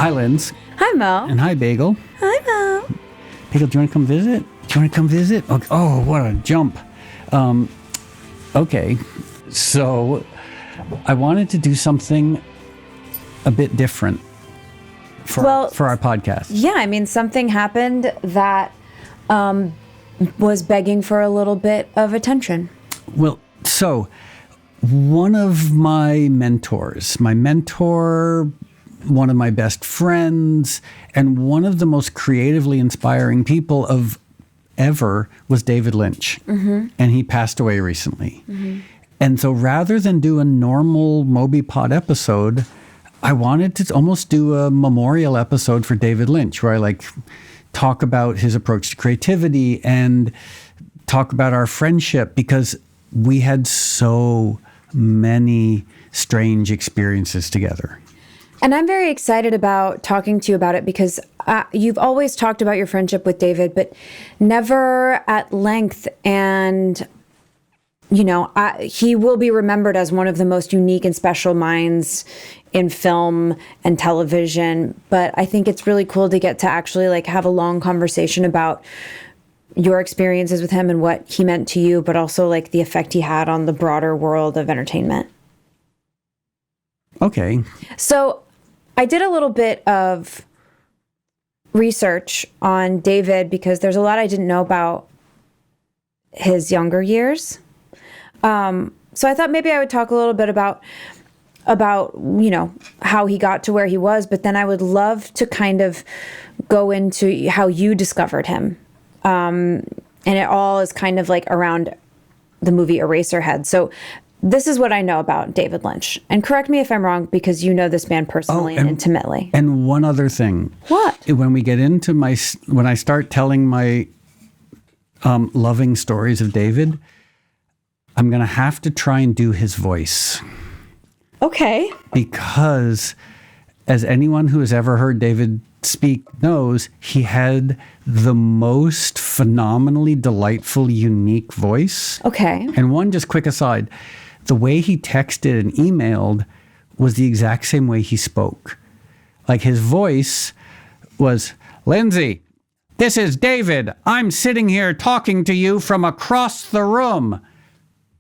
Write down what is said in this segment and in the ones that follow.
Hi, Linz. Hi, Mo. And hi, Bagel. Hi, Mo. Bagel, do you want to come visit? Okay. Oh, what a jump. Okay. So I wanted to do something a bit different for our podcast. Yeah, I mean, something happened that was begging for a little bit of attention. Well, so one of my mentors, one of my best friends, and one of the most creatively inspiring people of ever was David Lynch. Mm-hmm. And he passed away recently. Mm-hmm. And so rather than do a normal MobyPod episode, I wanted to almost do a memorial episode for David Lynch, where I talk about his approach to creativity and talk about our friendship, because we had so many strange experiences together. And I'm very excited about talking to you about it, because you've always talked about your friendship with David, but never at length. And, he will be remembered as one of the most unique and special minds in film and television. But I think it's really cool to get to actually have a long conversation about your experiences with him and what he meant to you, but also the effect he had on the broader world of entertainment. Okay. So I did a little bit of research on David, because there's a lot I didn't know about his younger years. So I thought maybe I would talk a little bit about how he got to where he was, but then I would love to kind of go into how you discovered him. And it all is kind of around the movie Eraserhead. So this is what I know about David Lynch. And correct me if I'm wrong, because you know this man personally and intimately. And one other thing. What? When we get into when I start telling my loving stories of David, I'm going to have to try and do his voice. Okay. Because as anyone who has ever heard David speak knows, he had the most phenomenally delightful, unique voice. Okay. And one just quick aside, the way he texted and emailed was the exact same way he spoke. His voice was, "Lindsay, this is David. I'm sitting here talking to you from across the room."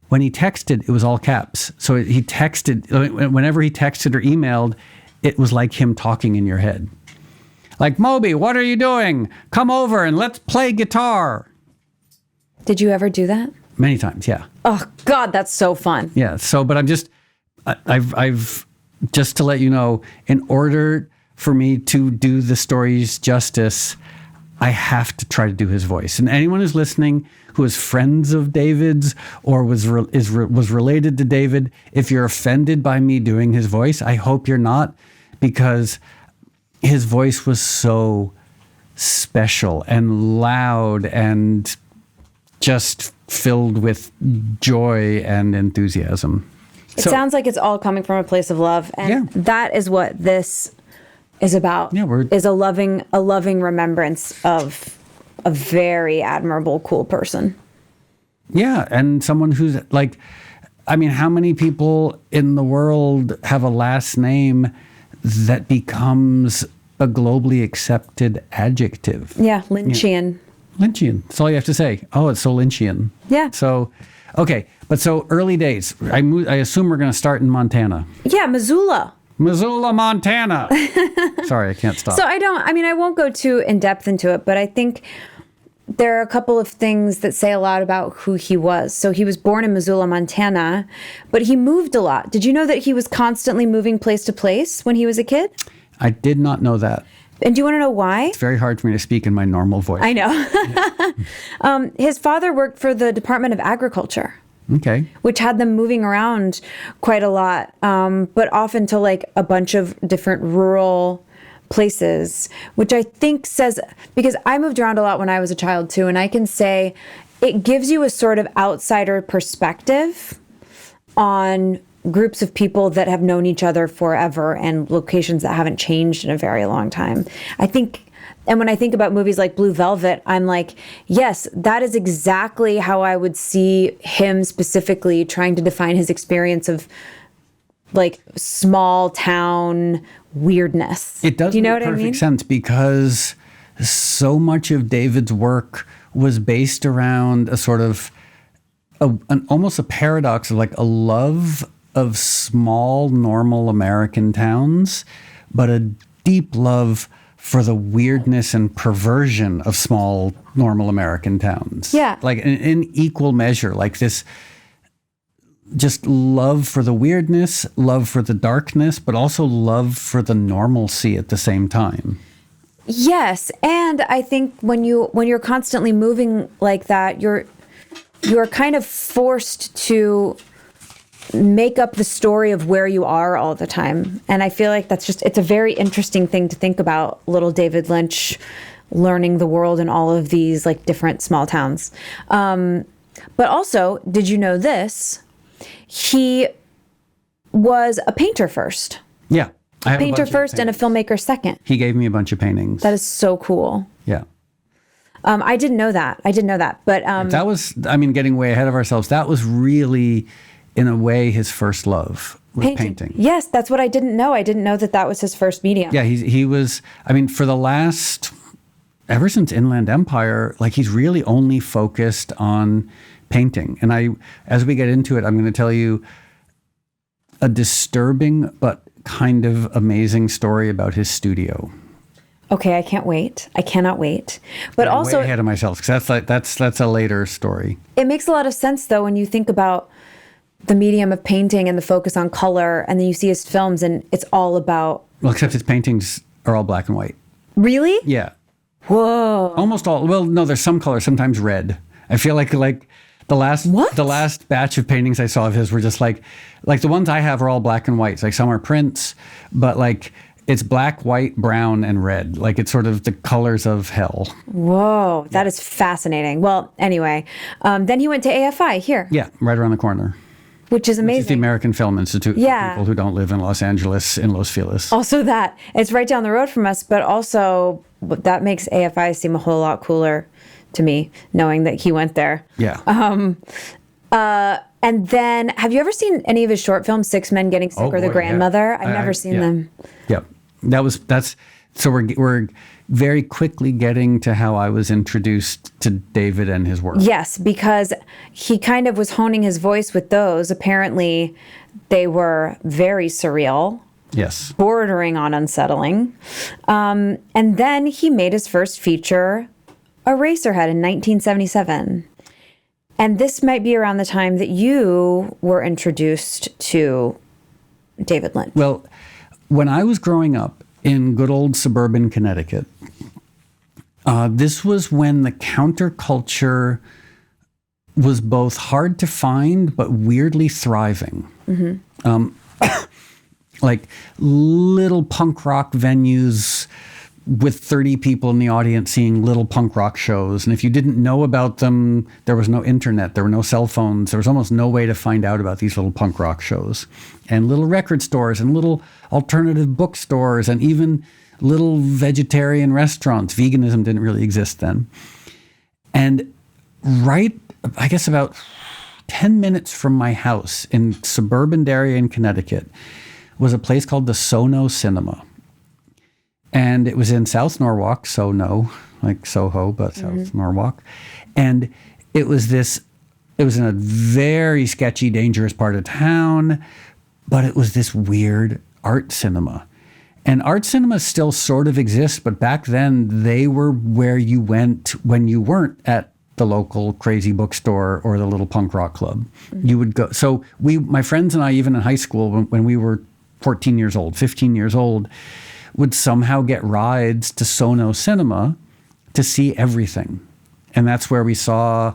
When he texted, it was all caps. So he texted, whenever he texted or emailed, it was like him talking in your head. "Moby, what are you doing? Come over and let's play guitar." Did you ever do that? Many times, yeah. Oh, God, that's so fun. Yeah. So, but I've just to let you know, in order for me to do the stories justice, I have to try to do his voice. And anyone who's listening who is friends of David's or was related to David, if you're offended by me doing his voice, I hope you're not, because his voice was so special and loud and just filled with joy and enthusiasm. It sounds like it's all coming from a place of love. And that is what this is about. Yeah, is a loving remembrance of a very admirable, cool person. Yeah, and someone who's how many people in the world have a last name that becomes a globally accepted adjective? Yeah, Lynchian. Yeah. Lynchian. That's all you have to say. Oh, it's so Lynchian. Yeah. So, okay. But so early days, I assume we're going to start in Montana. Yeah, Missoula, Montana. Sorry, I can't stop. So I won't go too in depth into it, but I think there are a couple of things that say a lot about who he was. So he was born in Missoula, Montana, but he moved a lot. Did you know that he was constantly moving place to place when he was a kid? I did not know that. And do you want to know why? It's very hard for me to speak in my normal voice. I know. His father worked for the Department of Agriculture. Okay. Which had them moving around quite a lot, but often to a bunch of different rural places, which I think says, because I moved around a lot when I was a child too, and I can say it gives you a sort of outsider perspective on groups of people that have known each other forever and locations that haven't changed in a very long time. I think, and when I think about movies like Blue Velvet, I'm like, yes, that is exactly how I would see him specifically trying to define his experience of like small town weirdness. It does Do you know make what I perfect mean? sense because so much of David's work was based around a sort of almost a paradox of like a love of small, normal American towns, but a deep love for the weirdness and perversion of small, normal American towns. Yeah. Like in equal measure, like this just love for the weirdness, love for the darkness, but also love for the normalcy at the same time. Yes, and I think when you're constantly moving like that, you're kind of forced to make up the story of where you are all the time. And I feel like it's a very interesting thing to think about, little David Lynch learning the world in all of these like different small towns. But also, did you know this? He was a painter first. Yeah. I have a Painter bunch of first and a paintings. filmmaker second. He gave me a bunch of paintings. That is so cool. Yeah. I didn't know that. But That was, I mean, getting way ahead of ourselves. That was really, in a way, his first love was painting. Yes, that's what I didn't know. I didn't know that was his first medium. Yeah, he was, I mean, for the last, ever since Inland Empire, like he's really only focused on painting. And as we get into it, I'm going to tell you a disturbing but kind of amazing story about his studio. Okay, I can't wait. I cannot wait. But I'm also, way ahead of myself because that's a later story. it makes a lot of sense though when you think about the medium of painting and the focus on color, and then you see his films and it's all about. Well, except his paintings are all black and white. Really? Yeah, Whoa. almost all. Well, no, there's some color, sometimes red. I feel like the last batch of paintings I saw of his were just like the ones I have are all black and white. It's like some are prints, but like it's black, white, brown, and red. Like it's sort of the colors of hell. Whoa, that is fascinating. Well, anyway, then he went to AFI here. Yeah, right around the corner. Which is It's the amazing. American Film Institute for people who don't live in Los Angeles, in Los Feliz. Also that. It's right down the road from us, but also that makes AFI seem a whole lot cooler to me, knowing that he went there. Yeah. And then, have you ever seen any of his short films, Six Men Getting Sick or The Grandmother? I've never seen them. Yep. So we're very quickly getting to how I was introduced to David and his work. Yes, because he kind of was honing his voice with those. Apparently, they were very surreal, Yes. bordering on unsettling. And then he made his first feature, Eraserhead, in 1977. And this might be around the time that you were introduced to David Lynch. Well, when I was growing up in good old suburban Connecticut, this was when the counterculture was both hard to find but weirdly thriving. Like little punk rock venues with 30 people in the audience seeing little punk rock shows. And if you didn't know about them, there was no internet, there were no cell phones, there was almost no way to find out about these little punk rock shows. And little record stores and little alternative bookstores and even little vegetarian restaurants. Veganism didn't really exist then. And right, I guess about 10 minutes from my house in suburban area in Connecticut was a place called the Sono Cinema. And it was in South Norwalk, like Soho, but South Norwalk. And it was in a very sketchy, dangerous part of town, but it was this weird art cinema. And art cinemas still sort of exist, but back then they were where you went when you weren't at the local crazy bookstore or the little punk rock club. You would go. So my friends and I, even in high school, when we were 14 years old, 15 years old, would somehow get rides to Sono Cinema to see everything. And that's where we saw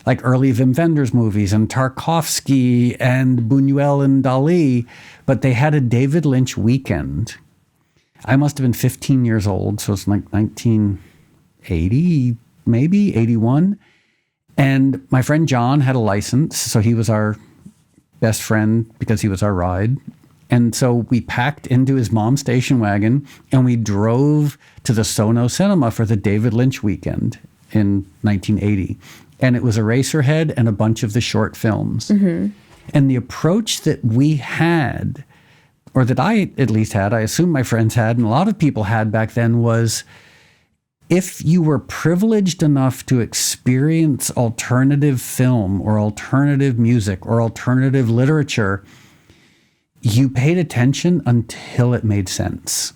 like early Wim Wenders movies and Tarkovsky and Buñuel and Dali, but they had a David Lynch weekend. I must have been 15 years old, so it's like 1980, maybe 81. And my friend John had a license, so he was our best friend because he was our ride. And so we packed into his mom's station wagon and we drove to the Sono Cinema for the David Lynch weekend in 1980. And it was Eraserhead and a bunch of the short films. And the approach that we had or that I at least had, I assume my friends had, and a lot of people had back then, was if you were privileged enough to experience alternative film or alternative music or alternative literature, you paid attention until it made sense.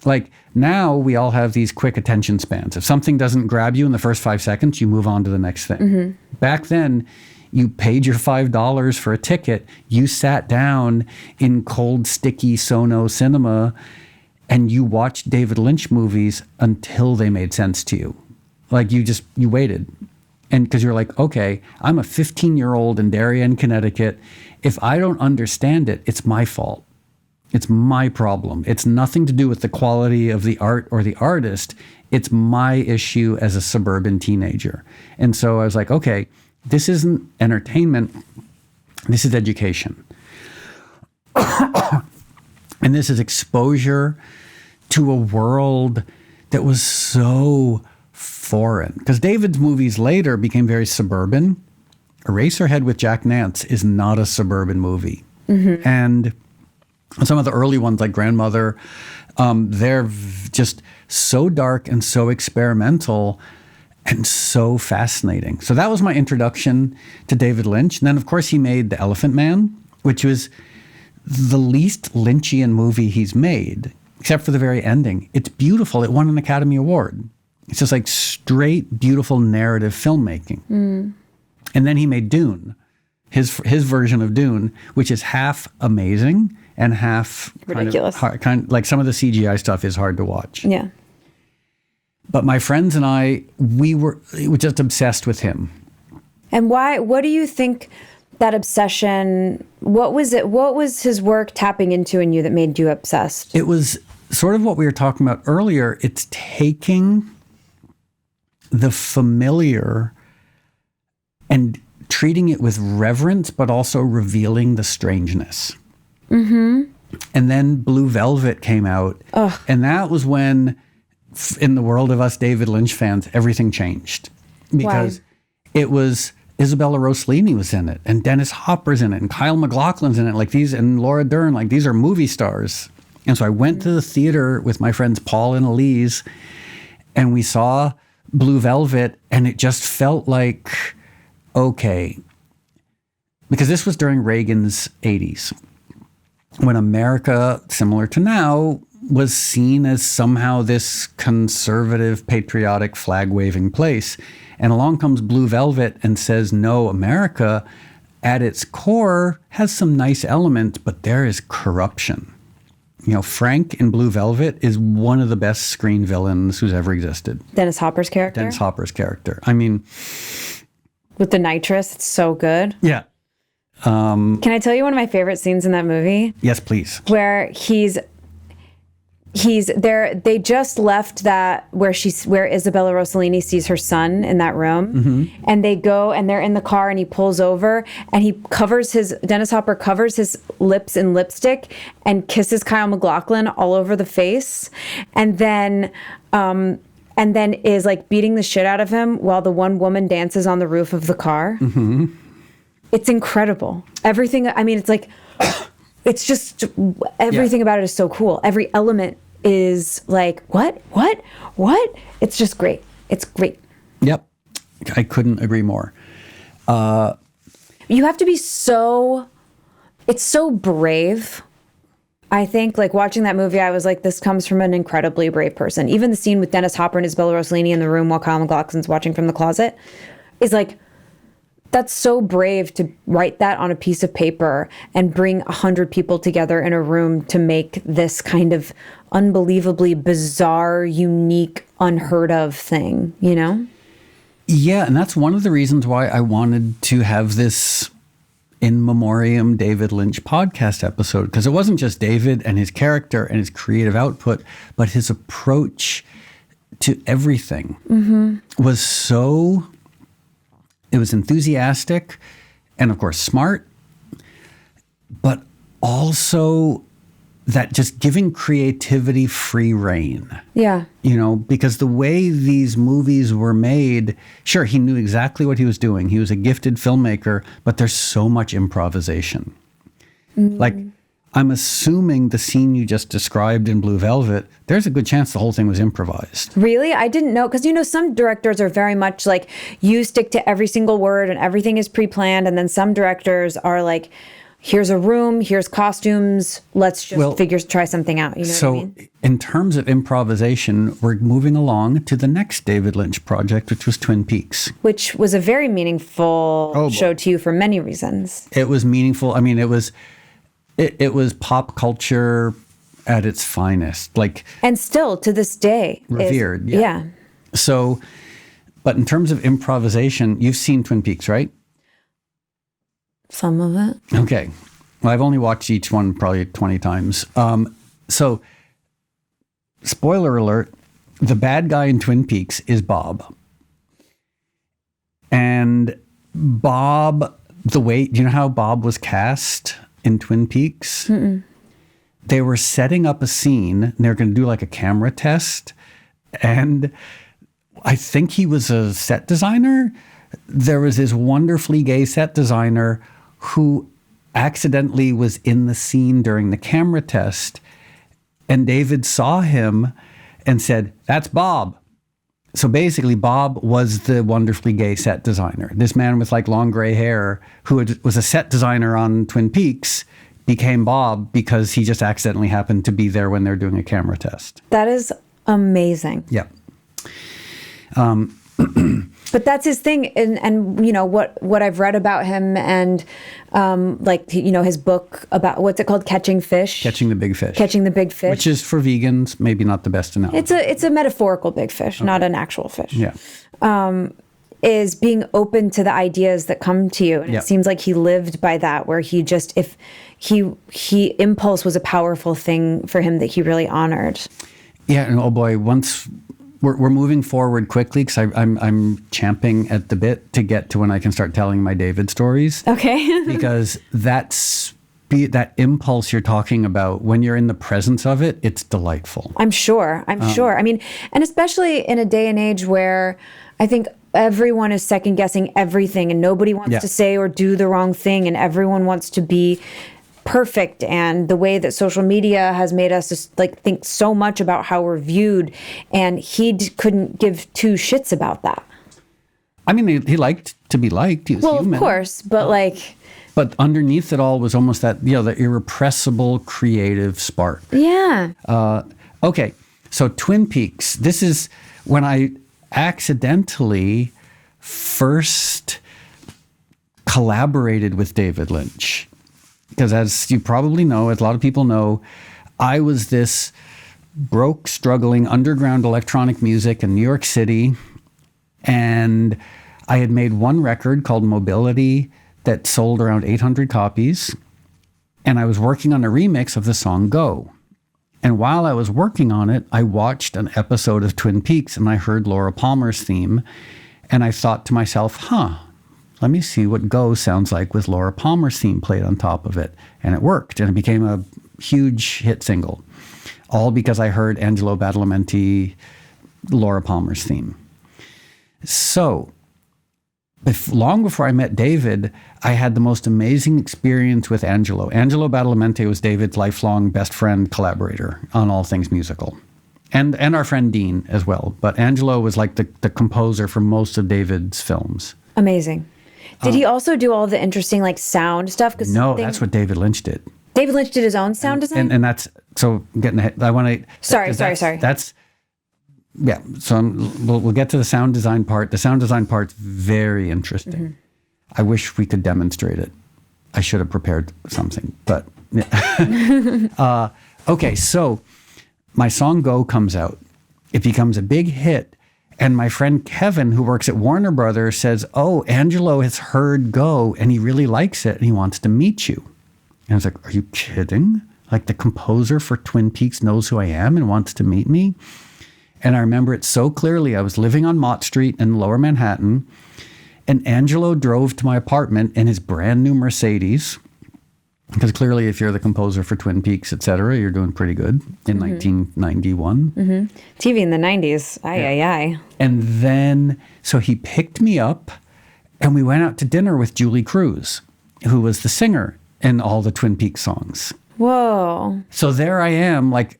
Like now we all have these quick attention spans. If something doesn't grab you in the first 5 seconds, you move on to the next thing. Mm-hmm. Back then, you paid your $5 for a ticket. You sat down in cold, sticky Sono cinema and you watched David Lynch movies until they made sense to you. Like you waited. And because you're like, okay, I'm a 15-year-old in Darien, Connecticut. If I don't understand it, it's my fault. It's my problem. It's nothing to do with the quality of the art or the artist. It's my issue as a suburban teenager. And so I was like, okay, this isn't entertainment. This is education. And this is exposure to a world that was so foreign. Because David's movies later became very suburban. Eraserhead with Jack Nance is not a suburban movie. Mm-hmm. And some of the early ones like Grandmother, they're just so dark and so experimental and so fascinating. So that was my introduction to David Lynch. And then, of course, he made The Elephant Man, which was the least Lynchian movie he's made, except for the very ending. It's beautiful. It won an Academy Award. It's just like straight, beautiful narrative filmmaking. Mm. And then he made Dune, his version of Dune, which is half amazing and half ridiculous. Kind of like some of the CGI stuff is hard to watch. Yeah. But my friends and I, we were just obsessed with him. And why? What do you think that obsession? What was it? What was his work tapping into in you that made you obsessed? It was sort of what we were talking about earlier. It's taking the familiar and treating it with reverence, but also revealing the strangeness. Mm-hmm. And then Blue Velvet came out. Ugh. And that was when, in the world of us David Lynch fans, everything changed. Because it was Isabella Rossellini was in it, and Dennis Hopper's in it, and Kyle MacLachlan's in it, like these, and Laura Dern, like these are movie stars. And so I went to the theater with my friends Paul and Elise, and we saw Blue Velvet, and it just felt like, okay, because this was during Reagan's 80s, when America, similar to now, was seen as somehow this conservative, patriotic, flag-waving place. And along comes Blue Velvet and says, no, America, at its core, has some nice elements, but there is corruption. You know, Frank in Blue Velvet is one of the best screen villains who's ever existed. Dennis Hopper's character? Dennis Hopper's character. I mean... with the nitrous, it's so good. Yeah. Can I tell you one of my favorite scenes in that movie? Yes, please. Where he's there. They just left that where Isabella Rossellini sees her son in that room, mm-hmm. and they go and they're in the car and he pulls over and Dennis Hopper covers his lips in lipstick and kisses Kyle MacLachlan all over the face, and then is like beating the shit out of him while the one woman dances on the roof of the car. Mm-hmm. It's incredible. Everything. I mean, it's like. It's just everything about it is so cool. Every element is like, what? It's just great. It's great. Yep. I couldn't agree more. You have to be it's so brave. I think like watching that movie, I was like, this comes from an incredibly brave person. Even the scene with Dennis Hopper and Isabella Rossellini in the room while Kyle MacLachlan's watching from the closet is like, that's so brave to write that on a piece of paper and bring 100 people together in a room to make this kind of unbelievably bizarre, unique, unheard of thing, you know? Yeah, and that's one of the reasons why I wanted to have this in memoriam David Lynch podcast episode, because it wasn't just David and his character and his creative output, but his approach to everything was so... It was enthusiastic and, of course, smart, but also that just giving creativity free rein. Yeah. You know, because the way these movies were made, sure, he knew exactly what he was doing. He was a gifted filmmaker, but there's so much improvisation. Mm. Like, I'm assuming the scene you just described in Blue Velvet, there's a good chance the whole thing was improvised. Really? I didn't know. Because, some directors are very much like, you stick to every single word and everything is pre-planned. And then some directors are like, here's a room, here's costumes, let's just try something out. You know what I mean? In terms of improvisation, we're moving along to the next David Lynch project, which was Twin Peaks. Which was a very meaningful show to you for many reasons. It was meaningful. I mean, it was pop culture at its finest. And still, to this day. Revered, yeah. So, but in terms of improvisation, you've seen Twin Peaks, right? Some of it. Okay. Well, I've only watched each one probably 20 times. So, spoiler alert, the bad guy in Twin Peaks is Bob. And Bob, do you know how Bob was cast in Twin Peaks? Mm-mm. They were setting up a scene, and they were going to do like a camera test. And I think he was a set designer. There was this wonderfully gay set designer who accidentally was in the scene during the camera test. And David saw him and said, "That's Bob." So basically, Bob was the wonderfully gay set designer. This man with like long gray hair who was a set designer on Twin Peaks became Bob because he just accidentally happened to be there when they're doing a camera test. That is amazing. Yeah. But that's his thing, and what I've read about him, and his book about, what's it called, Catching Fish, Catching the Big Fish, which is for vegans maybe not the best analogy. It's a metaphorical big fish, not an actual fish. Yeah. Is being open to the ideas that come to you, and it seems like he lived by that, where if he impulse was a powerful thing for him that he really honored. Yeah, and oh boy, once. We're moving forward quickly because I'm champing at the bit to get to when I can start telling my David stories. Okay. Because that impulse you're talking about, when you're in the presence of it, it's delightful. I'm sure. I mean, and especially in a day and age where I think everyone is second guessing everything, and nobody wants to say or do the wrong thing, and everyone wants to be perfect, and the way that social media has made us just think so much about how we're viewed, and he couldn't give two shits about that. I mean, he liked to be liked. He was human. Of course, but but underneath it all was almost that, the irrepressible creative spark. Yeah. Okay, so Twin Peaks. This is when I accidentally first collaborated with David Lynch. Because as you probably know, as a lot of people know, I was this broke, struggling underground electronic music in New York City. And I had made one record called Mobility that sold around 800 copies. And I was working on a remix of the song Go. And while I was working on it, I watched an episode of Twin Peaks and I heard Laura Palmer's theme. And I thought to myself, let me see what Go sounds like with Laura Palmer's theme played on top of it. And it worked. And it became a huge hit single. All because I heard Angelo Badalamenti, Laura Palmer's theme. So, long before I met David, I had the most amazing experience with Angelo. Angelo Badalamenti was David's lifelong best friend collaborator on all things musical. And our friend Dean as well. But Angelo was like the composer for most of David's films. Amazing. Did he also do all the interesting sound stuff? No, that's what David Lynch did. David Lynch did his own sound design? And that's, so getting ahead, I want to... Sorry. That's, yeah, so we'll get to the sound design part. The sound design part's very interesting. Mm-hmm. I wish we could demonstrate it. I should have prepared something, but... Yeah. Okay, so my song Go comes out. It becomes a big hit. And my friend Kevin, who works at Warner Brothers, says, "Oh, Angelo has heard Go and he really likes it and he wants to meet you." And I was like, "Are you kidding? Like the composer for Twin Peaks knows who I am and wants to meet me?" And I remember it so clearly. I was living on Mott Street in Lower Manhattan, and Angelo drove to my apartment in his brand new Mercedes. Because clearly, if you're the composer for Twin Peaks, et cetera, you're doing pretty good in 1991. Mm-hmm. TV in the 90s. Aye. And then, so he picked me up and we went out to dinner with Julie Cruz, who was the singer in all the Twin Peaks songs. Whoa. So there I am, like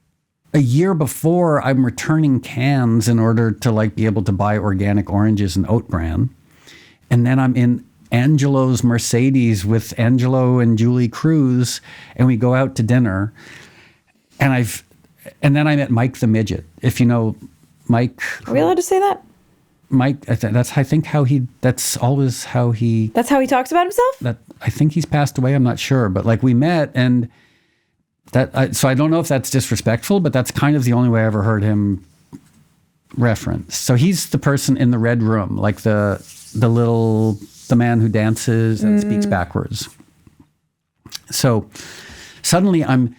a year before, I'm returning cans in order to like be able to buy organic oranges and oat bran. And then I'm in Angelo's Mercedes with Angelo and Julie Cruz, and we go out to dinner. And then I met Mike the Midget. If you know Mike. Are we allowed to say that? Mike, that's always how he. That's how he talks about himself? I think he's passed away. I'm not sure. But like we met, and so I don't know if that's disrespectful, but that's kind of the only way I ever heard him referenced. So he's the person in the red room, like the man who dances and speaks backwards. So suddenly I'm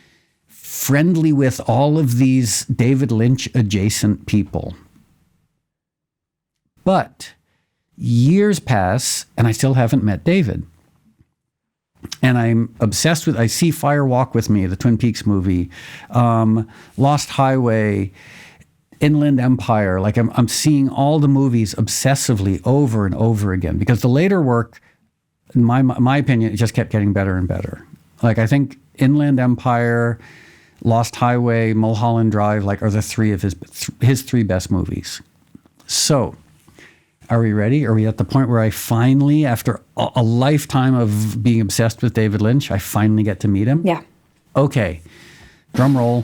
friendly with all of these David Lynch adjacent people. But years pass and I still haven't met David. And I'm obsessed with, I see Fire Walk with Me, the Twin Peaks movie, Lost Highway, Inland Empire. Like I'm seeing all the movies obsessively over and over again, because the later work, in my opinion, it just kept getting better and better. Like I think Inland Empire, Lost Highway, Mulholland Drive, like are the three of his three best movies. So, are we ready? Are we at the point where I finally, after a lifetime of being obsessed with David Lynch, I finally get to meet him? Yeah. Okay. Drum roll.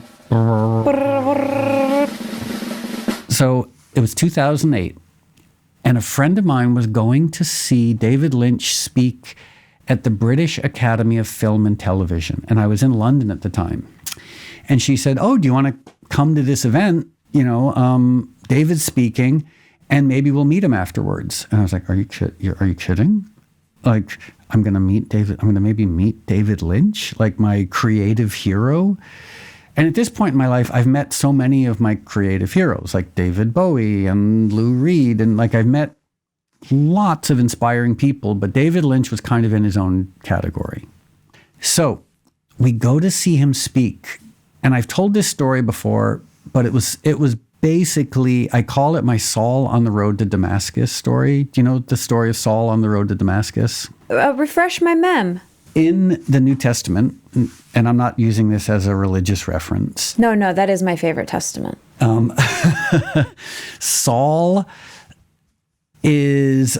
So it was 2008, and a friend of mine was going to see David Lynch speak at the British Academy of Film and Television, and I was in London at the time. And she said, "Oh, do you want to come to this event? You know, David's speaking, and maybe we'll meet him afterwards." And I was like, are you kidding? Like, I'm going to maybe meet David Lynch, like my creative hero. And at this point in my life, I've met so many of my creative heroes, like David Bowie and Lou Reed. And like, I've met lots of inspiring people, but David Lynch was kind of in his own category. So we go to see him speak. And I've told this story before, but it was basically, I call it my Saul on the road to Damascus story. Do you know the story of Saul on the road to Damascus? Refresh my mem. In the New Testament, and I'm not using this as a religious reference. No, that is my favorite testament. Saul is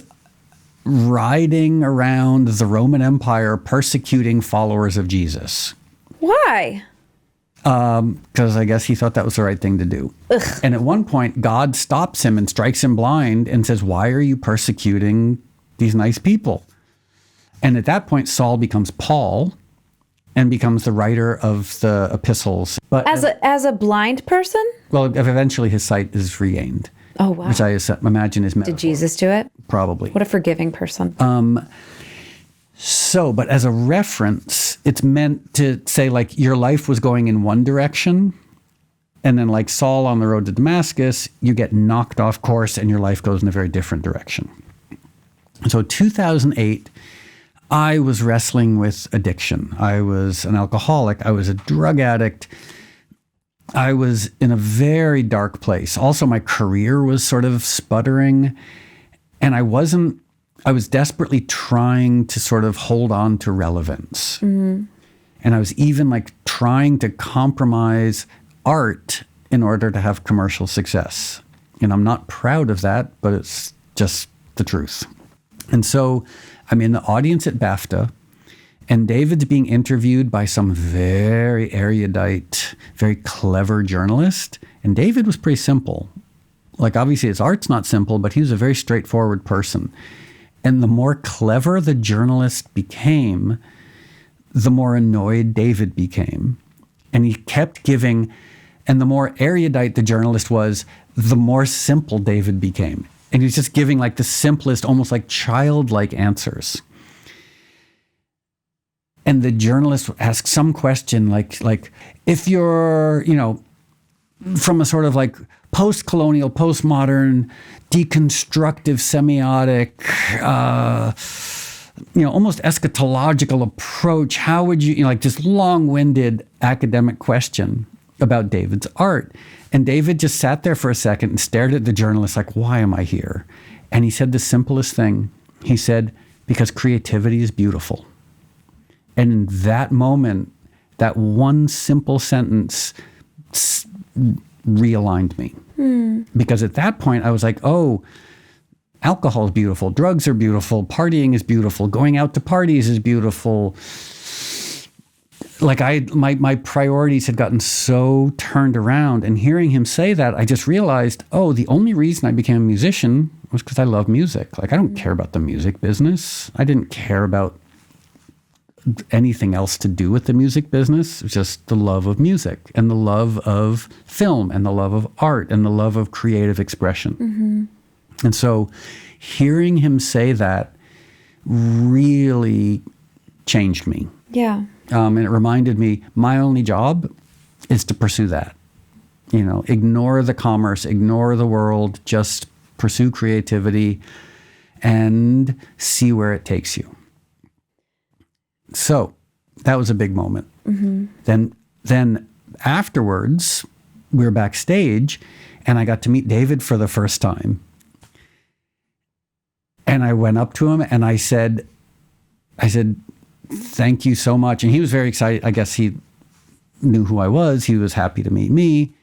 riding around the Roman Empire persecuting followers of Jesus. Why? Because I guess he thought that was the right thing to do. Ugh. And at one point, God stops him and strikes him blind and says, "Why are you persecuting these nice people?" And at that point, Saul becomes Paul and becomes the writer of the epistles. But as a blind person? Well, eventually his sight is regained. Oh, wow. Which I imagine is metaphor. Did Jesus do it? Probably. What a forgiving person. So, but as a reference, it's meant to say, like, your life was going in one direction, and then like Saul on the road to Damascus, you get knocked off course and your life goes in a very different direction. So 2008, I was wrestling with addiction. I was an alcoholic. I was a drug addict. I was in a very dark place. Also, my career was sort of sputtering, and I was desperately trying to sort of hold on to relevance. Mm-hmm. And I was even like trying to compromise art in order to have commercial success. And I'm not proud of that, but it's just the truth. And so I'm in the audience at BAFTA, and David's being interviewed by some very erudite, very clever journalist. And David was pretty simple. Like, obviously his art's not simple, but he was a very straightforward person. And the more clever the journalist became, the more annoyed David became. And he kept giving, and the more erudite the journalist was, the more simple David became. And he was just giving like the simplest, almost like childlike answers. And the journalist asked some question like if you're, from a sort of like post-colonial, postmodern, deconstructive, semiotic, almost eschatological approach, how would you, like this long-winded academic question about David's art. And David just sat there for a second and stared at the journalist like, why am I here? And he said the simplest thing. He said, because creativity is beautiful. And in that moment, That one simple sentence realigned me. Because at that point, I was like, oh, alcohol is beautiful. Drugs are beautiful. Partying is beautiful. Going out to parties is beautiful. Like my priorities had gotten so turned around, and hearing him say that, I just realized, oh, the only reason I became a musician was because I love music. Like, I don't care about the music business. I didn't care about anything else to do with the music business. It was just the love of music and the love of film and the love of art and the love of creative expression. And so hearing him say that really changed me. Yeah. And it reminded me, my only job is to pursue that. You know, ignore the commerce, ignore the world, just pursue creativity and see where it takes you. So that was a big moment. Then afterwards, we were backstage, and I got to meet David for the first time. And I went up to him and I said, thank you so much. And he was very excited. I guess he knew who I was. He was happy to meet me.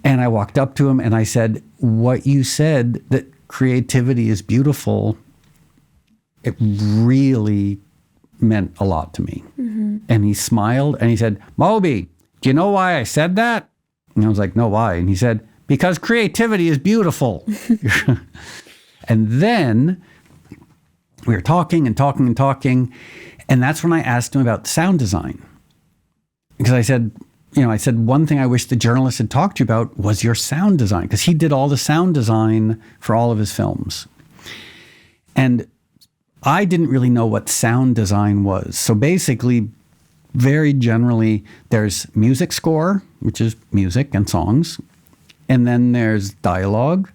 And I walked up to him and I said, what you said, that creativity is beautiful, it really meant a lot to me. And he smiled and he said, Moby, do you know why I said that? And I was like, no, why? And he said, because creativity is beautiful. And then we were talking and talking and talking. And that's when I asked him about sound design. Because I said, one thing I wish the journalist had talked to you about was your sound design. Because he did all the sound design for all of his films. And I didn't really know what sound design was. So basically, very generally, there's music score, which is music and songs. And then there's dialogue.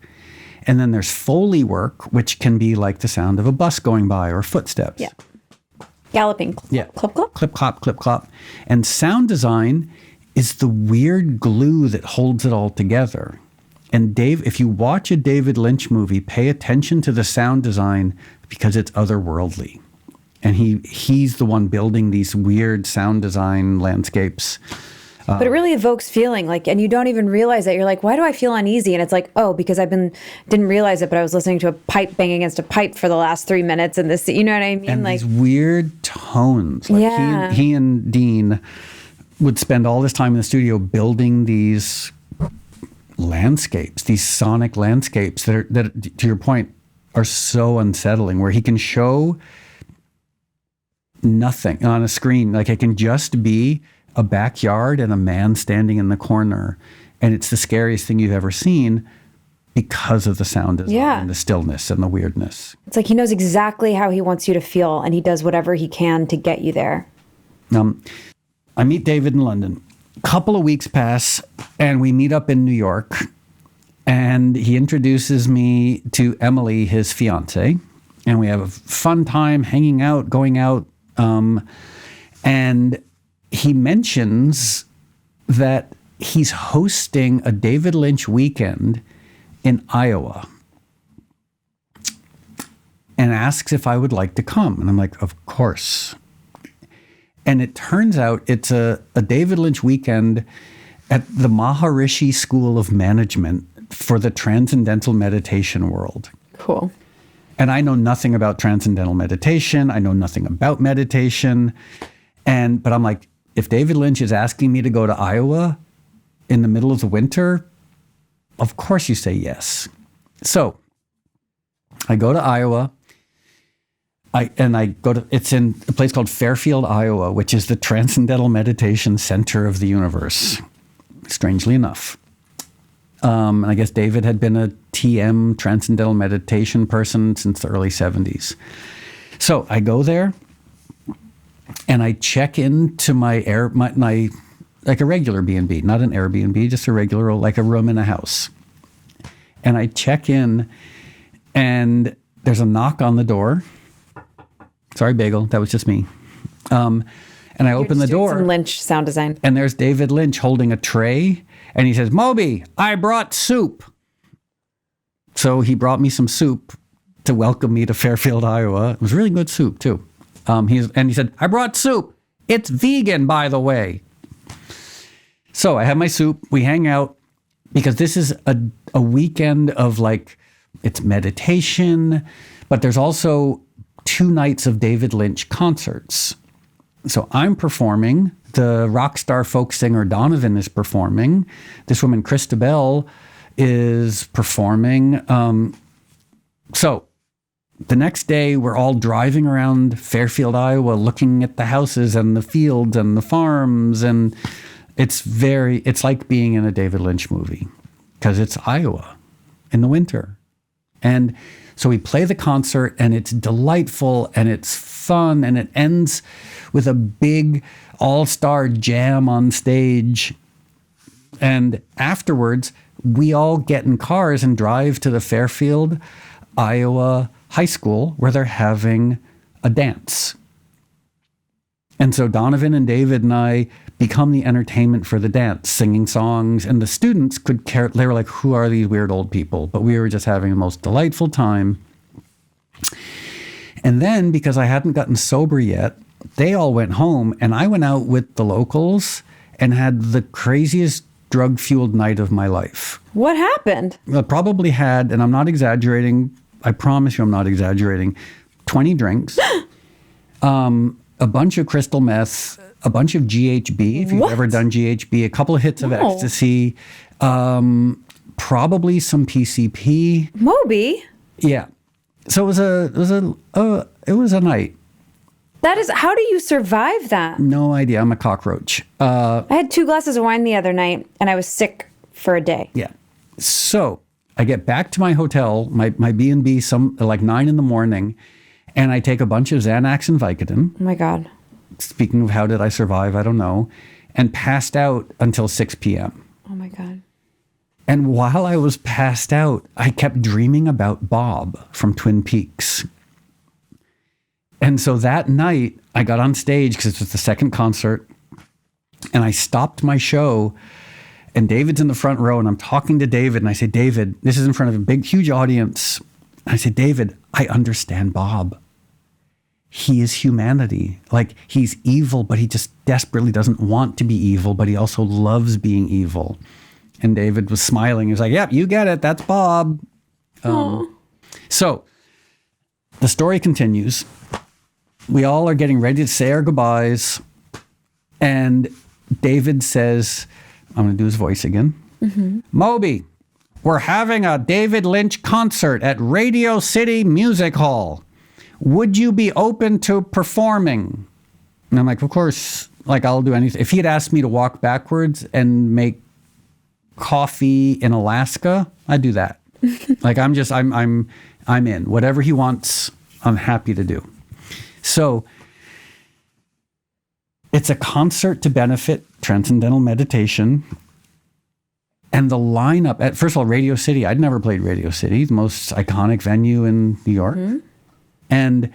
And then there's Foley work, which can be like the sound of a bus going by or footsteps. Yeah. Galloping. Clip, clop. Clip, clop, clip, clop. And sound design is the weird glue that holds it all together. And Dave, if you watch a David Lynch movie, pay attention to the sound design because it's otherworldly. And he's the one building these weird sound design landscapes. But it really evokes feeling, like, and you don't even realize that. You're like, why do I feel uneasy? And it's like, oh, because didn't realize it, but I was listening to a pipe bang against a pipe for the last 3 minutes, and this, you know what I mean? And like these weird tones. Like yeah. he and Dean would spend all this time in the studio building these landscapes, these sonic landscapes that to your point, are so unsettling, where he can show nothing on a screen. Like, it can just be a backyard and a man standing in the corner. And it's the scariest thing you've ever seen because of the sound design and the stillness and the weirdness. It's like he knows exactly how he wants you to feel, and he does whatever he can to get you there. I meet David in London. A couple of weeks pass, and we meet up in New York. And he introduces me to Emily, his fiance. And we have a fun time hanging out, going out. And he mentions that he's hosting a David Lynch weekend in Iowa and asks if I would like to come. And I'm like, of course. And it turns out it's a David Lynch weekend at the Maharishi School of Management for the Transcendental Meditation world. Cool. And I know nothing about transcendental meditation. I know nothing about meditation. But I'm like, if David Lynch is asking me to go to Iowa in the middle of the winter, of course you say yes. So I go to Iowa. It's in a place called Fairfield, Iowa, which is the Transcendental Meditation Center of the universe, strangely enough. And I guess David had been a TM, Transcendental Meditation person, since the early 70s. So I go there and I check into my like a regular B&B, not an Airbnb, just a regular, like a room in a house. And I check in and there's a knock on the door. Sorry, Bagel, that was just me. And I open the door. Some Lynch sound design. And there's David Lynch holding a tray. And he says, Moby, I brought soup. So he brought me some soup to welcome me to Fairfield, Iowa. It was really good soup, too. He said, I brought soup. It's vegan, by the way. So I have my soup. We hang out because this is a weekend of like, it's meditation, but there's also 2 nights of David Lynch concerts. So I'm performing. The rock star folk singer Donovan is performing. This woman, Christabel, is performing. So the next day, we're all driving around Fairfield, Iowa, looking at the houses and the fields and the farms. And it's like being in a David Lynch movie because it's Iowa in the winter. And so we play the concert and it's delightful and it's fun and it ends with a big all-star jam on stage. And afterwards, we all get in cars and drive to the Fairfield, Iowa high school where they're having a dance. And so Donovan and David and I become the entertainment for the dance, singing songs. And the students could care. They were like, who are these weird old people? But we were just having the most delightful time. And then, because I hadn't gotten sober yet, they all went home and I went out with the locals and had the craziest drug-fueled night of my life. What happened? I probably had, and I'm not exaggerating, I promise you I'm not exaggerating, 20 drinks, a bunch of crystal meth, a bunch of GHB, if you've ever done GHB, a couple of hits of ecstasy, probably some PCP. Moby? Yeah. So it was a night. How do you survive that? No idea. I'm a cockroach. I had 2 glasses of wine the other night and I was sick for a day. Yeah. So I get back to my hotel, my B&B, like 9 a.m, and I take a bunch of Xanax and Vicodin. Oh my God. Speaking of how did I survive, I don't know, and passed out until 6 p.m. Oh my God. And while I was passed out, I kept dreaming about Bob from Twin Peaks. And so that night, I got on stage because it was the second concert, and I stopped my show, and David's in the front row, and I'm talking to David, and I say, David, this is in front of a big, huge audience. I say, David, I understand Bob. He is humanity. Like, he's evil, but he just desperately doesn't want to be evil, but he also loves being evil. And David was smiling. He was like, yep, you get it. That's Bob. So the story continues. We all are getting ready to say our goodbyes. And David says, I'm going to do his voice again. Mm-hmm. Moby, we're having a David Lynch concert at Radio City Music Hall. Would you be open to performing? And I'm like, of course, like I'll do anything. If he had asked me to walk backwards and make coffee in Alaska, I'd do that. Like I'm in. Whatever he wants, I'm happy to do. So it's a concert to benefit transcendental meditation. And the lineup at, first of all, Radio City. I'd never played Radio City, the most iconic venue in New York. Mm-hmm. And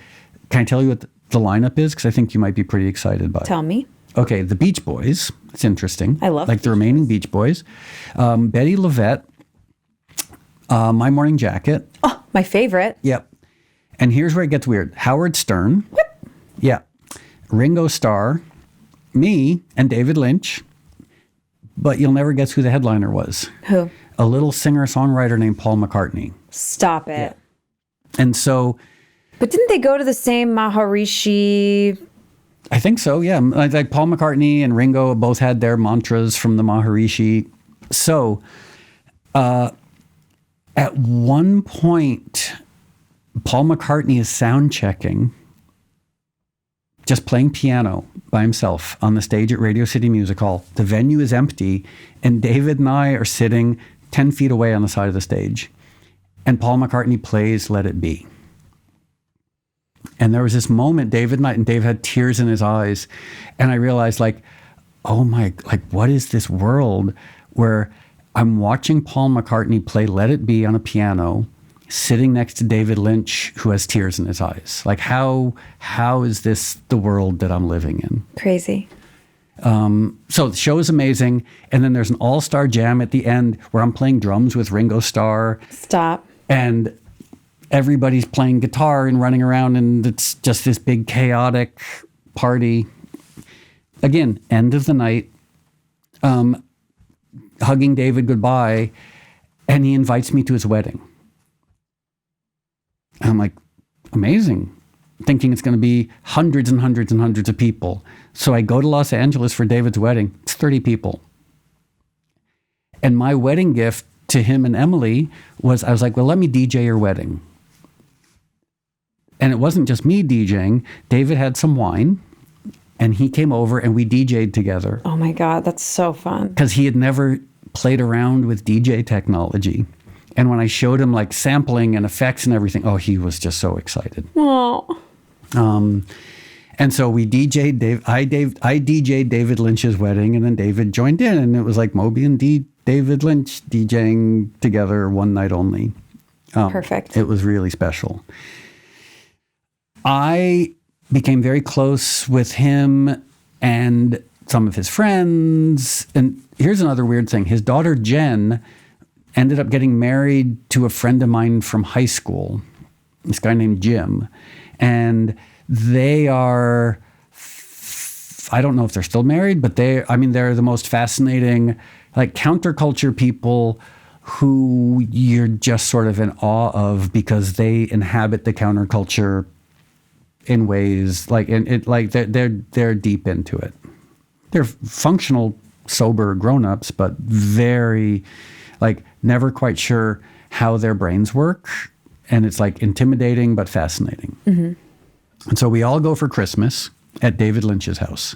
can I tell you what the lineup is? Because I think you might be pretty excited by it. Tell me. Okay, the Beach Boys. It's interesting. I love like the remaining Beach Boys. Betty LaVette, My Morning Jacket. Oh, my favorite. Yep. And here's where it gets weird. Howard Stern. Yep. Yeah. Ringo Starr, me, and David Lynch. But you'll never guess who the headliner was. Who? A little singer-songwriter named Paul McCartney. Stop it. Yeah. And so... But didn't they go to the same Maharishi? I think so, yeah. Like Paul McCartney and Ringo both had their mantras from the Maharishi. So at one point, Paul McCartney is sound checking, just playing piano by himself on the stage at Radio City Music Hall. The venue is empty, and David and I are sitting 10 feet away on the side of the stage. And Paul McCartney plays Let It Be. And there was this moment, David and Dave had tears in his eyes. And I realized, like, oh my, like, what is this world where I'm watching Paul McCartney play Let It Be on a piano, sitting next to David Lynch, who has tears in his eyes? Like, how is this the world that I'm living in? Crazy. So the show is amazing. And then there's an all-star jam at the end where I'm playing drums with Ringo Starr. Stop. And everybody's playing guitar and running around, and it's just this big chaotic party. Again, end of the night. hugging David goodbye, and he invites me to his wedding. And I'm like, amazing, thinking it's going to be hundreds and hundreds and hundreds of people. So I go to Los Angeles for David's wedding. It's 30 people. And my wedding gift to him and Emily was, I was like, well, let me DJ your wedding. And it wasn't just me DJing. David had some wine, and he came over and we DJ'd together. Oh my God, that's so fun. Because he had never played around with DJ technology. And when I showed him like sampling and effects and everything, oh, he was just so excited. Oh. And so we DJ'd I DJ'd David Lynch's wedding, and then David joined in, and it was like Moby and David Lynch DJing together one night only. Perfect. It was really special. I became very close with him and some of his friends. And here's another weird thing. His daughter, Jen, ended up getting married to a friend of mine from high school, this guy named Jim. And they are, I don't know if they're still married, but they're the most fascinating, like counterculture people who you're just sort of in awe of because they inhabit the counterculture in ways they're deep into it. They're functional, sober grown-ups, but very never quite sure how their brains work. And it's intimidating, but fascinating. Mm-hmm. And so we all go for Christmas at David Lynch's house.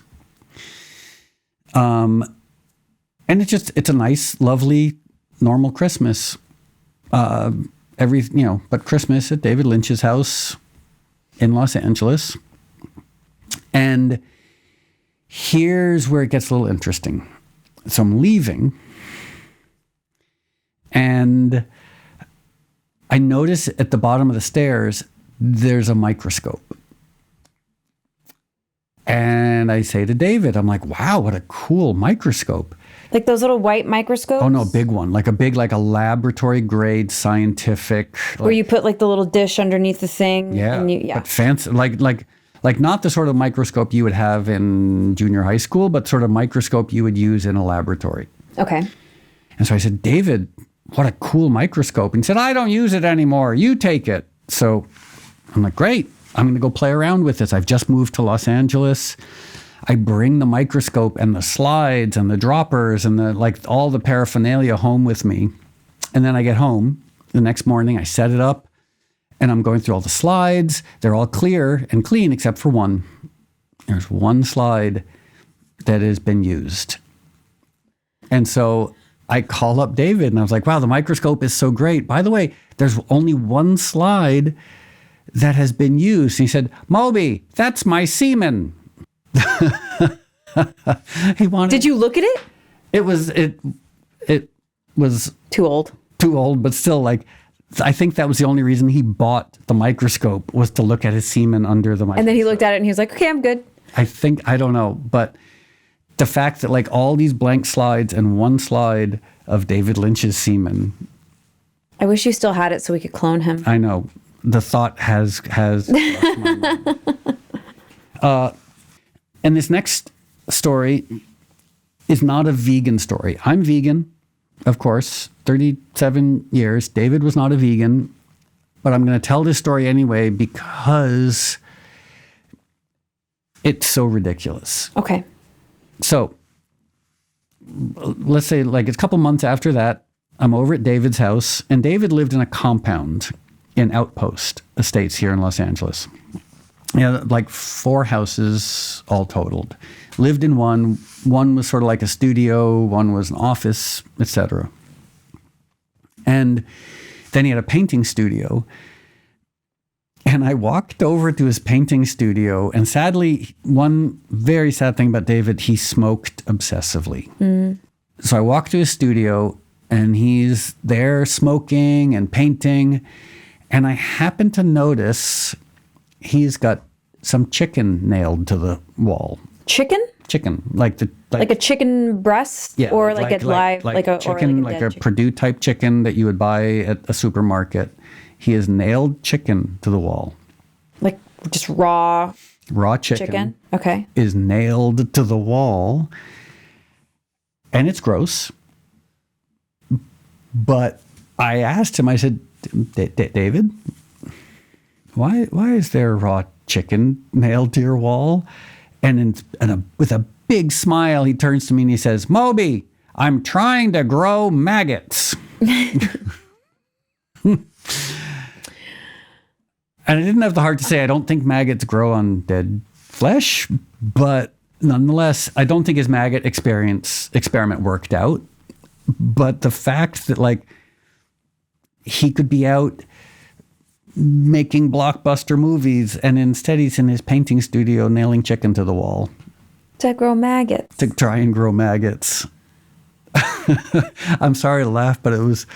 And it's a nice, lovely, normal Christmas. But Christmas at David Lynch's house in Los Angeles. And here's where it gets a little interesting. So I'm leaving, and I notice at the bottom of the stairs, there's a microscope. And I say to David, I'm like, wow, what a cool microscope. Like those little white microscopes? Oh, no, big one. Like a laboratory grade scientific. Where you put the little dish underneath the thing. Yeah. And but fancy, like not the sort of microscope you would have in junior high school, but sort of microscope you would use in a laboratory. Okay. And so I said, David, what a cool microscope. And he said, I don't use it anymore. You take it. So I'm like, great. I'm going to go play around with this. I've just moved to Los Angeles. I bring the microscope and the slides and the droppers and all the paraphernalia home with me. And then I get home the next morning, I set it up, and I'm going through all the slides. They're all clear and clean except for one. There's one slide that has been used. And so I call up David and I was like, wow, the microscope is so great. By the way, there's only one slide that has been used. And he said, Moby, that's my semen. Did you look at it? It was too old, but still I think that was the only reason he bought the microscope, was to look at his semen under the microscope. And then he looked at it and he was like, okay, I'm good. I don't know, but the fact that all these blank slides and one slide of David Lynch's semen. I wish you still had it so we could clone him. I know. The thought has crossed my mind. And this next story is not a vegan story. I'm vegan, of course, 37 years. David was not a vegan, but I'm going to tell this story anyway because it's so ridiculous. Okay. So let's say it's a couple months after that, I'm over at David's house, and David lived in a compound in Outpost Estates here in Los Angeles. Yeah, 4 houses all totaled. Lived in one. One was sort of like a studio. One was an office, etc. And then he had a painting studio. And I walked over to his painting studio, and sadly, one very sad thing about David, he smoked obsessively. Mm. So I walked to his studio, and he's there smoking and painting. And I happened to notice he's got some chicken nailed to the wall. Chicken? Chicken, like a chicken breast, yeah, or like a live, like a chicken, or like a Purdue type chicken that you would buy at a supermarket. He has nailed chicken to the wall. Like just raw chicken. Okay. Is nailed to the wall, and it's gross. But I asked him, I said, David, why is there raw chicken nailed to your wall? And with a big smile, he turns to me and he says, Moby, I'm trying to grow maggots. And I didn't have the heart to say, I don't think maggots grow on dead flesh, but nonetheless, I don't think his maggot experiment worked out. But the fact that like he could be out making blockbuster movies and instead he's in his painting studio nailing chicken to the wall. To grow maggots. To try and grow maggots. I'm sorry to laugh, but it was...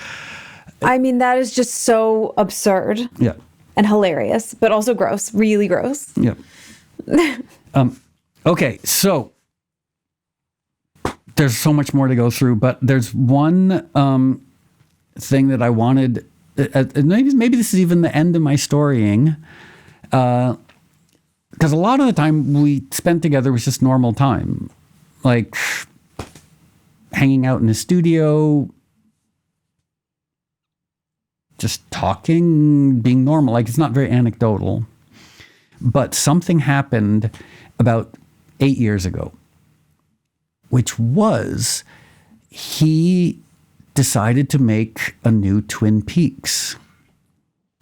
I mean, that is just so absurd. Yeah. And hilarious, but also gross, really gross. Yeah. Okay, so there's so much more to go through, but there's one thing that I wanted. Maybe this is even the end of my storying, because a lot of the time we spent together was just normal time, like hanging out in his studio, just talking, being normal. Like, it's not very anecdotal. But something happened about 8 years ago, which was he decided to make a new Twin Peaks.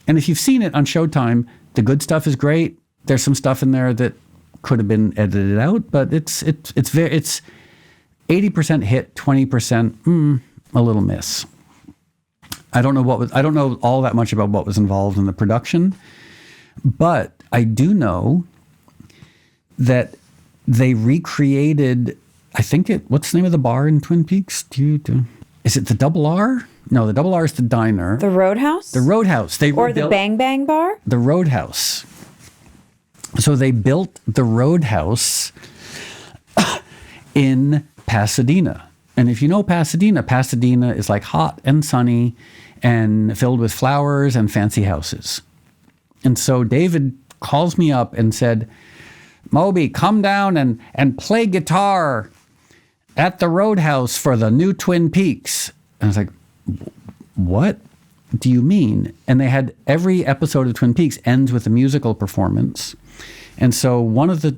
And if you've seen it on Showtime, the good stuff is great. There's some stuff in there that could have been edited out, but it's 80% hit, 20% a little miss. I don't know all that much about what was involved in the production, but I do know that they recreated, what's the name of the bar in Twin Peaks? Is it the Double R? No, the Double R is the diner. The Roadhouse? The Roadhouse. The Bang Bang Bar? The Roadhouse. So they built the Roadhouse in Pasadena. And if you know Pasadena is like hot and sunny and filled with flowers and fancy houses. And so David calls me up and said, Moby, come down and play guitar at the Roadhouse for the new Twin Peaks. And I was like, what do you mean? And they had every episode of Twin Peaks ends with a musical performance. And so one of the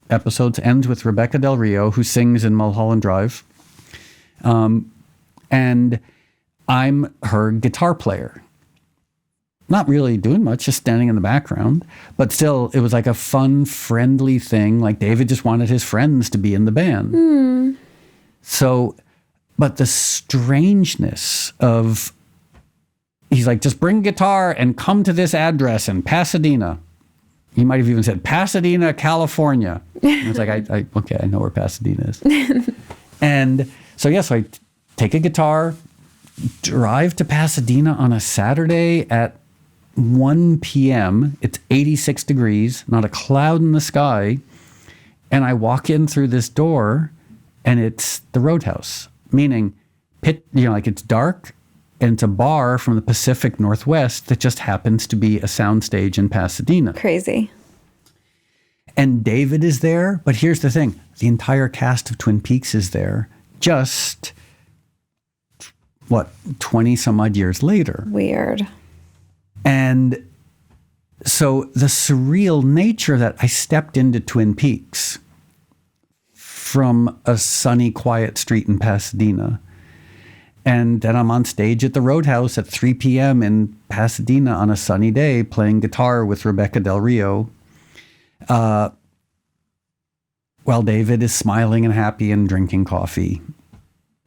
episodes ends with Rebecca Del Rio, who sings in Mulholland Drive. And I'm her guitar player. Not really doing much, just standing in the background. But still, it was like a fun, friendly thing. Like David just wanted his friends to be in the band. So, but the strangeness of, he's like, just bring guitar and come to this address in Pasadena. He might have even said, Pasadena, California. And I was like, okay, I know where Pasadena is. And so I take a guitar, drive to Pasadena on a Saturday at 1 p.m. It's 86 degrees, not a cloud in the sky. And I walk in through this door and it's the Roadhouse, meaning like it's dark and it's a bar from the Pacific Northwest that just happens to be a soundstage in Pasadena. Crazy. And David is there, but here's the thing. The entire cast of Twin Peaks is there just, 20 some odd years later. Weird. And so the surreal nature that I stepped into Twin Peaks from a sunny, quiet street in Pasadena. And then I'm on stage at the Roadhouse at 3 p.m. in Pasadena on a sunny day playing guitar with Rebecca Del Rio. While David is smiling and happy and drinking coffee.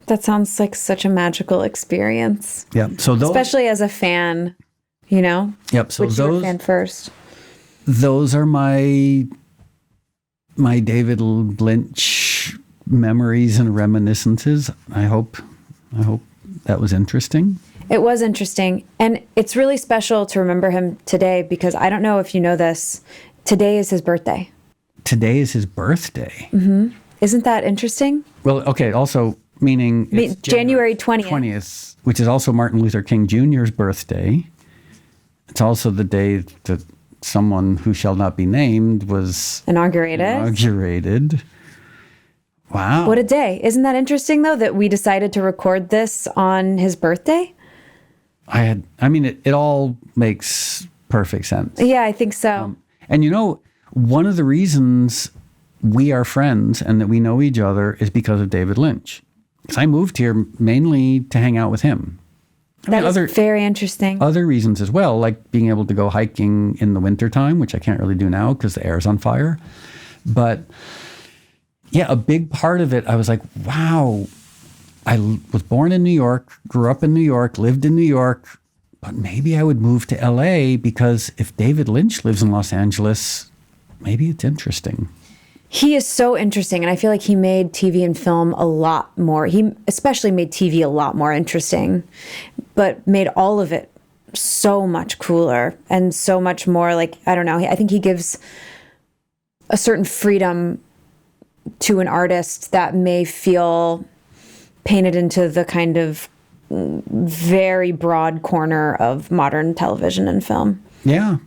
That sounds like such a magical experience. Yeah. So especially as a fan, Yep. So which you're a fan first. Those are my David Lynch memories and reminiscences. I hope that was interesting. It was interesting. And it's really special to remember him today because I don't know if you know this. Today is his birthday. Today is his birthday. Mm-hmm. Isn't that interesting? Well, okay. Also, meaning it's January 20th. 20th, which is also Martin Luther King Jr.'s birthday. It's also the day that someone who shall not be named was inaugurated. Wow. What a day. Isn't that interesting, though, that we decided to record this on his birthday? It all makes perfect sense. Yeah, I think so. And one of the reasons we are friends and that we know each other is because of David Lynch. Because I moved here mainly to hang out with him. That is very interesting. Other reasons as well, like being able to go hiking in the wintertime, which I can't really do now because the air's on fire. But yeah, a big part of it, I was like, wow, I was born in New York, grew up in New York, lived in New York, but maybe I would move to LA because if David Lynch lives in Los Angeles, maybe it's interesting. He is so interesting, and I feel like he made TV and film a lot more. He especially made TV a lot more interesting, but made all of it so much cooler and so much more like, I don't know, I think he gives a certain freedom to an artist that may feel painted into the kind of very broad corner of modern television and film. Yeah.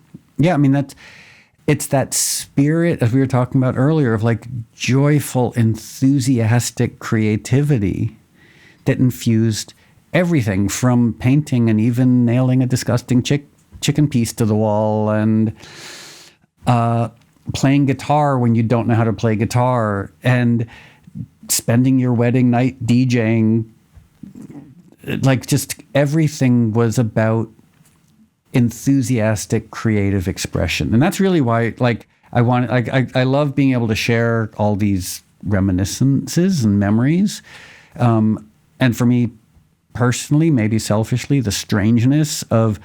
I mean, it's that spirit, as we were talking about earlier, of like joyful, enthusiastic creativity that infused everything from painting and even nailing a disgusting chicken piece to the wall and playing guitar when you don't know how to play guitar and spending your wedding night DJing. Like just everything was about enthusiastic creative expression. And that's really why I love being able to share all these reminiscences and memories. And for me personally, maybe selfishly, the strangeness of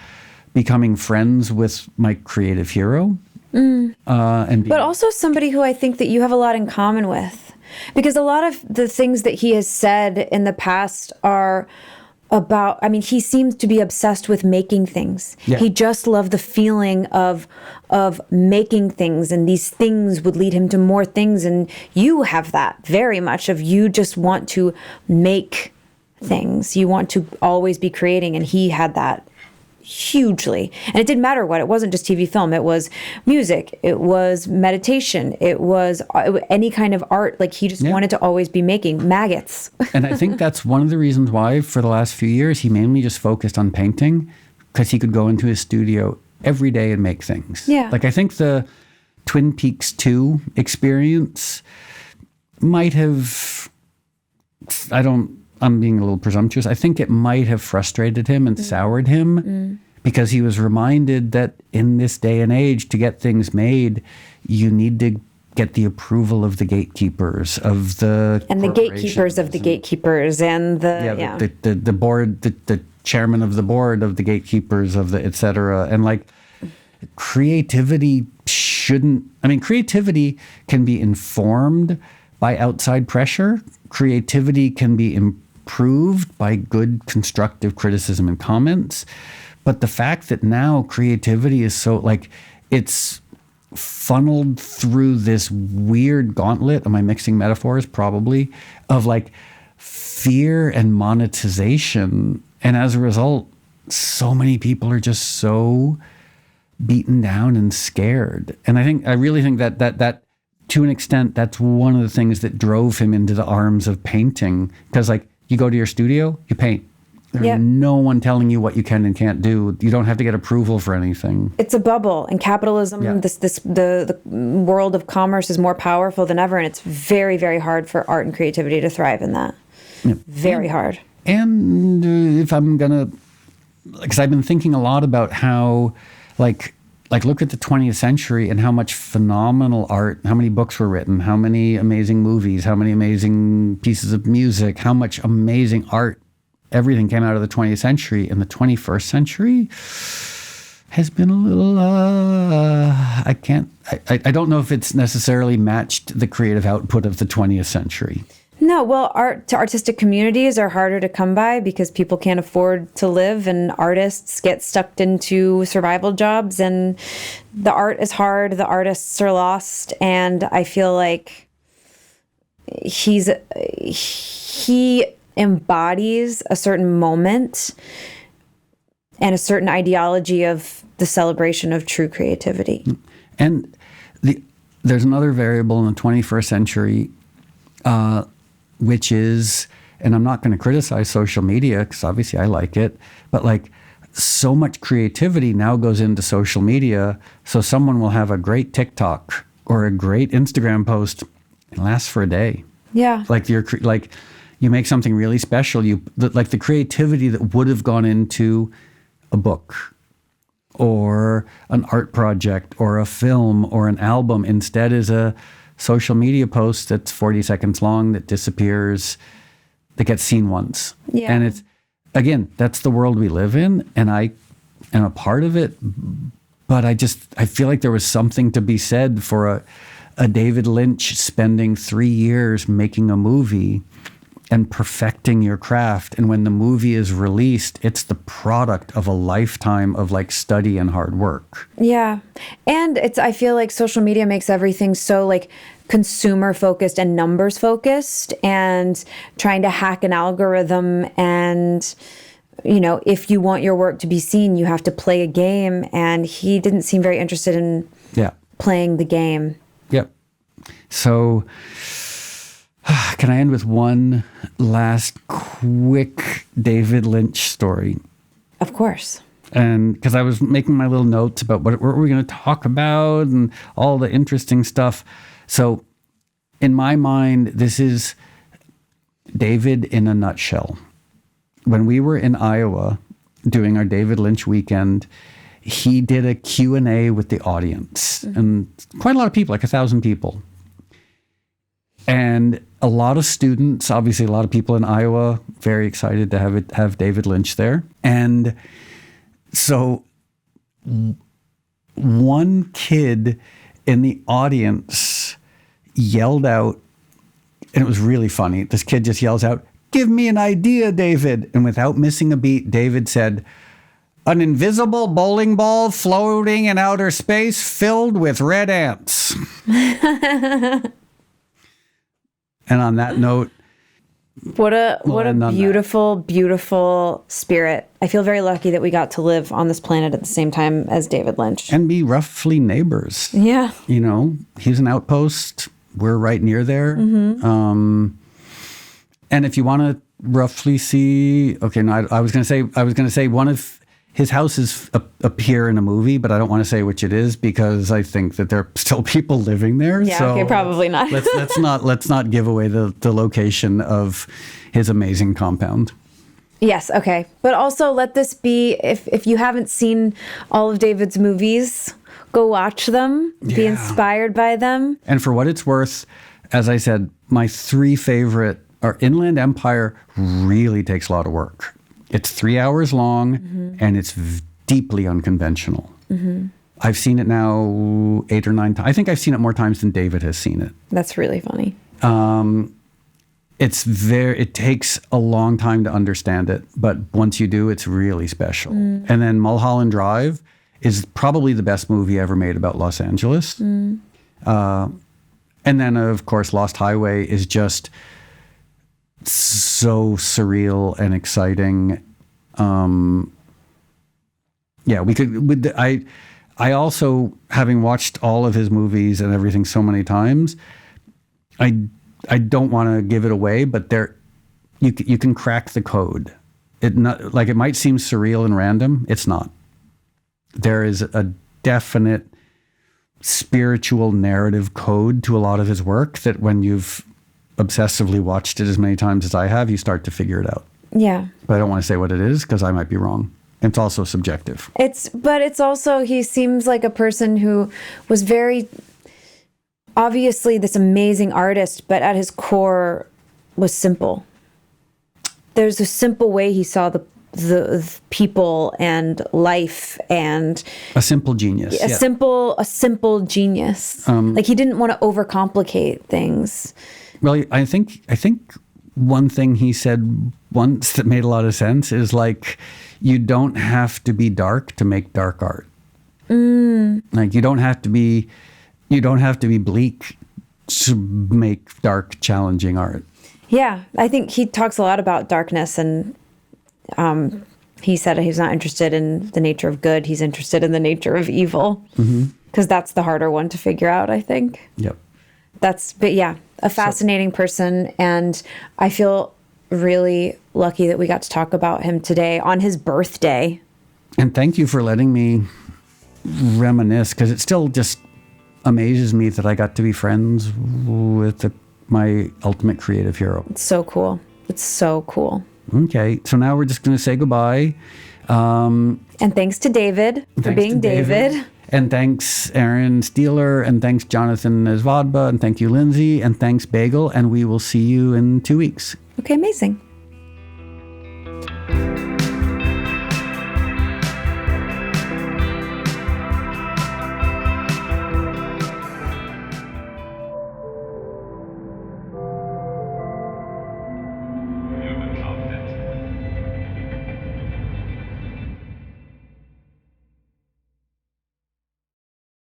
becoming friends with my creative hero. But also somebody who I think that you have a lot in common with, because a lot of the things that he has said in the past are about, he seems to be obsessed with making things. Yeah. He just loved the feeling of making things, and these things would lead him to more things. And you have that very much of, you just want to make things. You want to always be creating, and he had that hugely. And it didn't matter what. It wasn't just TV film. It was music. It was meditation. It was any kind of art. Like he just wanted to always be making maggots. And I think that's one of the reasons why for the last few years he mainly just focused on painting, because he could go into his studio every day and make things. Yeah. Like I think the Twin Peaks 2 experience might have, I'm being a little presumptuous. I think it might have frustrated him and soured him because he was reminded that in this day and age, to get things made, you need to get the approval of the gatekeepers of the gatekeepers of the gatekeepers and the board, the chairman of the board of the gatekeepers of the et cetera. And like creativity creativity can be informed by outside pressure. Creativity can be improved by good constructive criticism and comments. But the fact that now creativity is so it's funneled through this weird gauntlet, am I mixing metaphors? Probably, of fear and monetization. And as a result, so many people are just so beaten down and scared. And I really think that to an extent, that's one of the things that drove him into the arms of painting. Because you go to your studio, you paint. There's no one telling you what you can and can't do. You don't have to get approval for anything. It's a bubble, and capitalism, the world of commerce is more powerful than ever, and it's very, very hard for art and creativity to thrive in that. Yeah. Very hard. And if I'm gonna, because I've been thinking a lot about how, look at the 20th century and how much phenomenal art, how many books were written, how many amazing movies, how many amazing pieces of music, how much amazing art. Everything came out of the 20th century, and the 21st century has been a little, I don't know if it's necessarily matched the creative output of the 20th century. No, well, artistic communities are harder to come by because people can't afford to live, and artists get stuck into survival jobs, and the art is hard, the artists are lost, and I feel like he embodies a certain moment and a certain ideology of the celebration of true creativity. And there's another variable in the 21st century, which is, and I'm not going to criticize social media because obviously I like it, but like so much creativity now goes into social media. So someone will have a great TikTok or a great Instagram post and lasts for a day. Yeah. Like you make something really special. Like the creativity that would have gone into a book or an art project or a film or an album instead is a social media post that's 40 seconds long that disappears, that gets seen once. Yeah. And it's, again, that's the world we live in, and I am a part of it. But I feel like there was something to be said for a David Lynch spending 3 years making a movie and perfecting your craft. And when the movie is released, it's the product of a lifetime of like study and hard work. Yeah. And I feel like social media makes everything so like consumer focused and numbers focused, and trying to hack an algorithm. And, you know, if you want your work to be seen, you have to play a game. And he didn't seem very interested in playing the game. Yep. So can I end with one last quick David Lynch story? Of course. And because I was making my little notes about what we're going to talk about and all the interesting stuff. So in my mind, this is David in a nutshell. When we were in Iowa doing our David Lynch weekend, he did a Q&A with the audience. And quite a lot of people, like 1,000 people. And a lot of students, obviously a lot of people in Iowa, very excited to have David Lynch there. And so one kid in the audience yelled out, and it was really funny. This kid just yells out, "Give me an idea, David." And without missing a beat, David said, "An invisible bowling ball floating in outer space filled with red ants." And on that note, what a beautiful, beautiful spirit. I feel very lucky that we got to live on this planet at the same time as David Lynch. And be roughly neighbors. Yeah. You know, he's an outpost. We're right near there. And if you want to roughly see, okay, no, I was going to say one of his houses appear in a movie, but I don't want to say which it is because I think that there are still people living there. Yeah, so okay, probably not. let's not give away the location of his amazing compound. Yes, okay. But also let this be, if you haven't seen all of David's movies, go watch them, be inspired by them. And for what it's worth, as I said, my 3 favorite are Inland Empire really takes a lot of work. It's 3 hours long, and it's deeply unconventional. I've seen it now 8 or 9 times. I think I've seen it more times than David has seen it. That's really funny. It takes a long time to understand it, but once you do, it's really special. And then Mulholland Drive is probably the best movie ever made about Los Angeles. And then, of course, Lost Highway is just so surreal and exciting. I also, having watched all of his movies and everything so many times, I don't want to give it away, but you can crack the code. It might seem surreal and random. It's not. There is a definite spiritual narrative code to a lot of his work that when you've obsessively watched it as many times as I have, you start to figure it out. Yeah. But I don't want to say what it is because I might be wrong. It's also subjective. But it's also, he seems like a person who was very obviously this amazing artist, but at his core was simple. There's a simple way he saw the people and life, and a simple genius. A simple genius. Like he didn't want to overcomplicate things. Well, I think one thing he said once that made a lot of sense is like, you don't have to be dark to make dark art. Like you don't have to be bleak to make dark, challenging art. Yeah, I think he talks a lot about darkness, and he said he's not interested in the nature of good. He's interested in the nature of evil, because that's the harder one to figure out, I think. Yep. But yeah, a fascinating person. And I feel really lucky that we got to talk about him today on his birthday. And thank you for letting me reminisce, because it still just amazes me that I got to be friends with my ultimate creative hero. It's so cool. It's so cool. Okay, so now we're just going to say goodbye. And thanks to David for being David. And thanks, Aaron Steeler. And thanks, Jonathan Nesvadba. And thank you, Lindsay. And thanks, Bagel. And we will see you in 2 weeks. Okay, amazing.